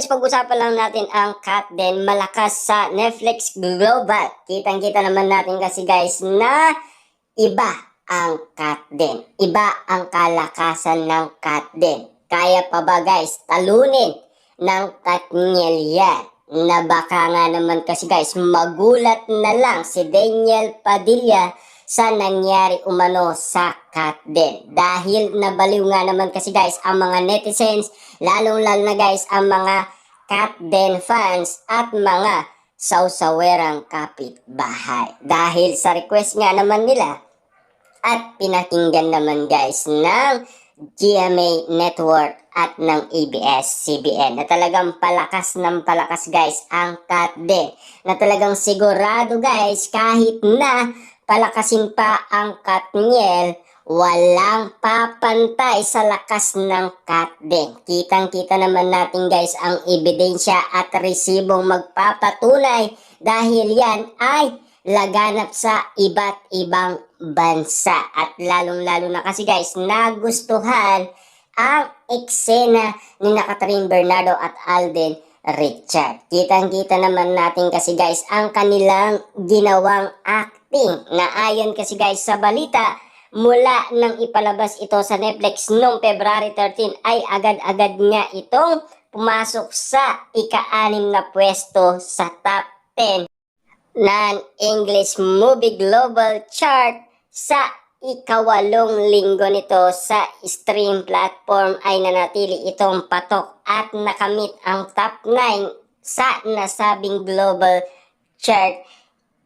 guys, pag-usapan lang natin ang Kat Den malakas sa Netflix Global. Kitang-kita naman natin kasi guys na iba ang Kat Den. Iba ang kalakasan ng Kat Den. Kaya pa ba guys talunin ng Katniel yan? Na baka nga naman kasi guys magulat na lang si Daniel Padilla sa nangyari umano sa Kat Den. Dahil nabaliw nga naman kasi guys ang mga netizens, lalong-lalo na guys ang mga Kat Den fans at mga sawsawerang kapitbahay. Dahil sa request nga naman nila at pinakinggan naman guys ng GMA Network at ng ABS-CBN na talagang palakas ng palakas guys ang Kat Den. Na talagang sigurado guys kahit na palakasin pa ang Katniel, walang papantay sa lakas ng Kat Den. Kitang-kita naman natin guys ang ebidensya at resibong magpapatunay dahil yan ay laganap sa iba't ibang bansa. At lalong-lalo na kasi guys nagustuhan ang eksena ni Catherine Bernardo at Alden Richard. Kitang-kita naman natin kasi guys ang kanilang ginawang acting na ayon kasi guys sa balita mula nang ipalabas ito sa Netflix noong February 13 ay agad-agad nga itong pumasok sa ika-6 na pwesto sa top 10 ng English Movie Global Chart sa ika-8 linggo nito sa stream platform ay nanatili itong patok at nakamit ang top 9 sa nasabing global chart.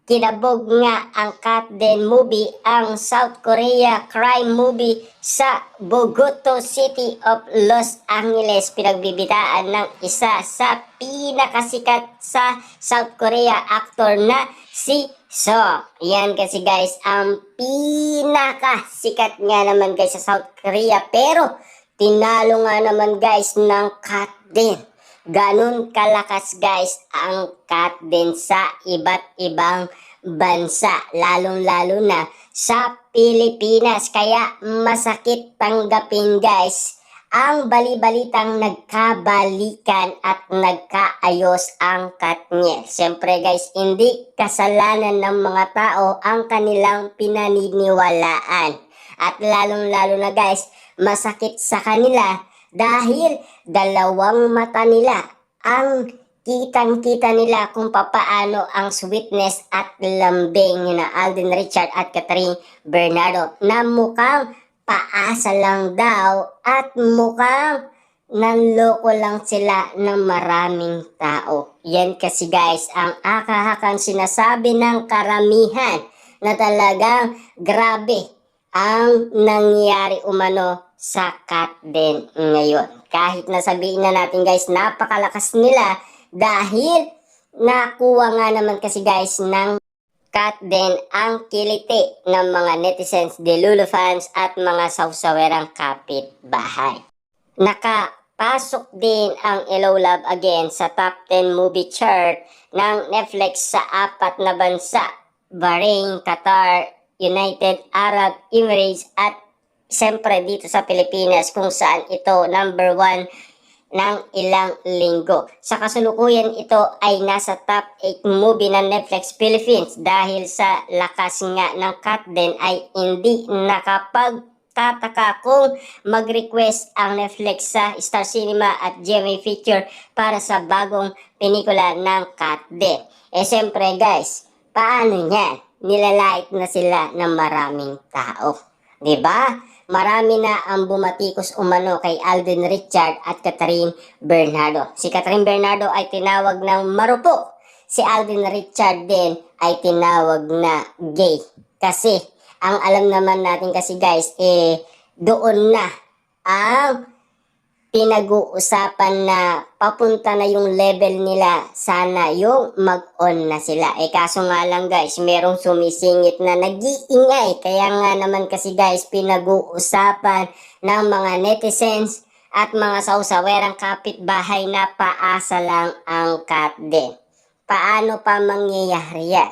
Kinabog nga ang Kat Den movie ang South Korea crime movie sa Bogota City of Los Angeles. Pinagbibitaan ng isa sa pinakasikat sa South Korea actor na si Song. Yan kasi guys ang pinakasikat nga naman guys sa South Korea, pero tinalo nga naman guys ng Kat Den. Ganun kalakas guys ang Kat Den sa iba't ibang bansa, lalong-lalo na sa Pilipinas. Kaya masakit tanggapin guys ang bali-balitang nagkabalikan at nagkaayos ang Katniel. Siyempre guys, hindi kasalanan ng mga tao ang kanilang pinaniniwalaan. At lalong-lalo na guys, masakit sa kanila dahil dalawang mata nila ang kitang-kita nila kung papaano ang sweetness at lambing ni na Alden Richard at Catherine Bernardo na mukhang paasa lang daw at mukhang nanloko lang sila ng maraming tao. Yan kasi guys ang akahakang sinasabi ng karamihan na talagang grabe ang nangyari umano sa Kat Den ngayon. Kahit na sabihin na natin guys napakalakas nila dahil nakuha nga naman kasi guys ng Kat Den ang kiliti ng mga netizens, Delulu fans at mga sawsawerang kapitbahay. Nakapasok din ang Hello Love Again sa top 10 movie chart ng Netflix sa 4 na bansa, Bahrain, Qatar, United Arab Emirates at siyempre dito sa Pilipinas kung saan ito number 1 ng ilang linggo. Sa kasulukuyan ito ay nasa top 8 movie ng Netflix Philippines dahil sa lakas nga ng Kat Den ay hindi nakapagtataka kung mag-request ang Netflix sa Star Cinema at GMA Feature para sa bagong pelikula ng Kat Den. Siyempre guys, paano niya? Nilalait na sila ng maraming tao. Diba? Marami na ang bumatikos umano kay Alden Richard at Catherine Bernardo. Si Catherine Bernardo ay tinawag ng marupok. Si Alden Richard din ay tinawag na gay. Kasi ang alam naman natin kasi guys, doon na ang pinag-uusapan na papunta na yung level nila, sana yung mag-on na sila. Kaso nga lang guys, merong sumisingit na nag-iingay. Kaya nga naman kasi guys, pinag-uusapan ng mga netizens at mga sawsawerang kapitbahay na paasa lang ang Kat Den. Paano pa mangyayari yan?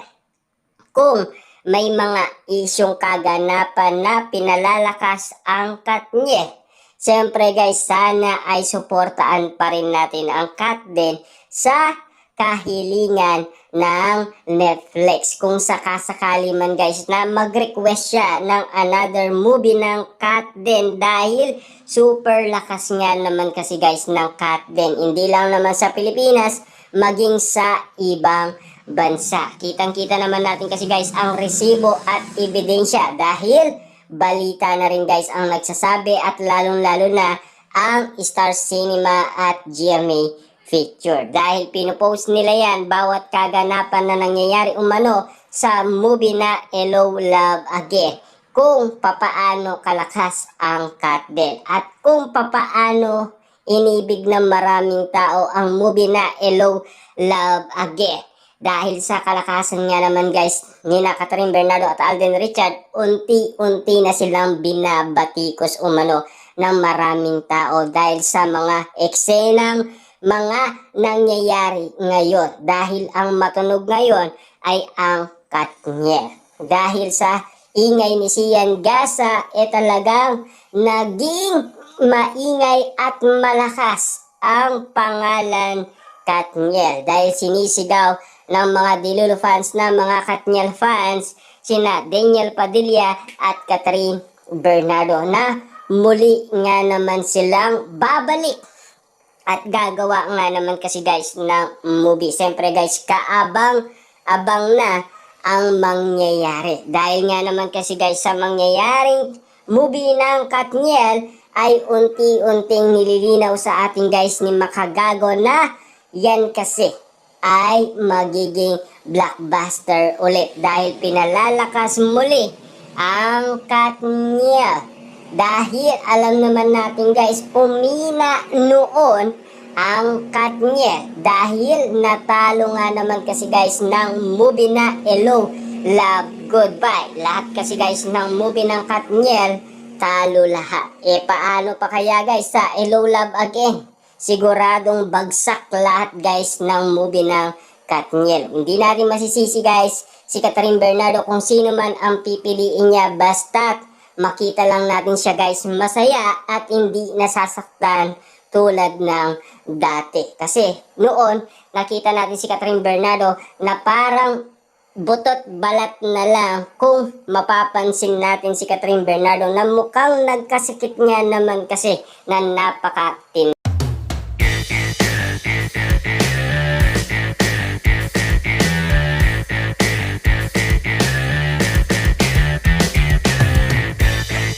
Kung may mga isyong kaganapan na pinalalakas ang Katniel, Siyempre guys, sana ay suportaan pa rin natin ang Kat Den sa kahilingan ng Netflix. Kung sakasakali man guys na mag-request siya ng another movie ng Kat Den dahil super lakas nga naman kasi guys ng Kat Den. Hindi lang naman sa Pilipinas, maging sa ibang bansa. Kitang-kita naman natin kasi guys ang resibo at ebidensya dahil balita na rin guys ang nagsasabi at lalong-lalo na ang Star Cinema at GMA Picture. Dahil pinupost nila yan bawat kaganapan na nangyayari umano sa movie na Hello Love Again. Kung papaano kalakas ang Kat Den at kung papaano inibig ng maraming tao ang movie na Hello Love Again. Dahil sa kalakasan nga naman guys ni Catherine Bernardo at Alden Richard, unti-unti na silang binabatikos umano ng maraming tao dahil sa mga eksenang mga nangyayari ngayon. Dahil ang matunog ngayon ay ang Katniel. Dahil sa ingay ni Sian Gasa, talagang naging maingay at malakas ang pangalan Katniel. Dahil sinisigaw ng mga Dilulo fans na mga Katniel fans, sina Daniel Padilla at Catherine Bernardo na muli nga naman silang babalik at gagawa nga naman kasi guys ng movie. Siyempre guys, kaabang-abang na ang mangyayari. Dahil nga naman kasi guys sa mangyayaring movie ng Katniel ay unti-unting nililinaw sa ating guys ni Makagago na yan kasi ay magiging blockbuster ulit dahil pinalalakas muli ang Katniel. Dahil alam naman natin guys, pumina noon ang Katniel dahil natalo nga naman kasi guys ng movie na Hello Love Goodbye. Lahat kasi guys ng movie ng Katniel talo lahat. Paano pa kaya guys sa Hello Love Again? Siguradong bagsak lahat guys ng movie ng Katniel. Hindi natin masisisi guys si Catherine Bernardo kung sino man ang pipiliin niya, basta't makita lang natin siya guys masaya at hindi nasasaktan tulad ng dati. Kasi noon nakita natin si Catherine Bernardo na parang butot balat na lang kung mapapansin natin si Catherine Bernardo na mukhang nagkasikip niya naman kasi na napakatin.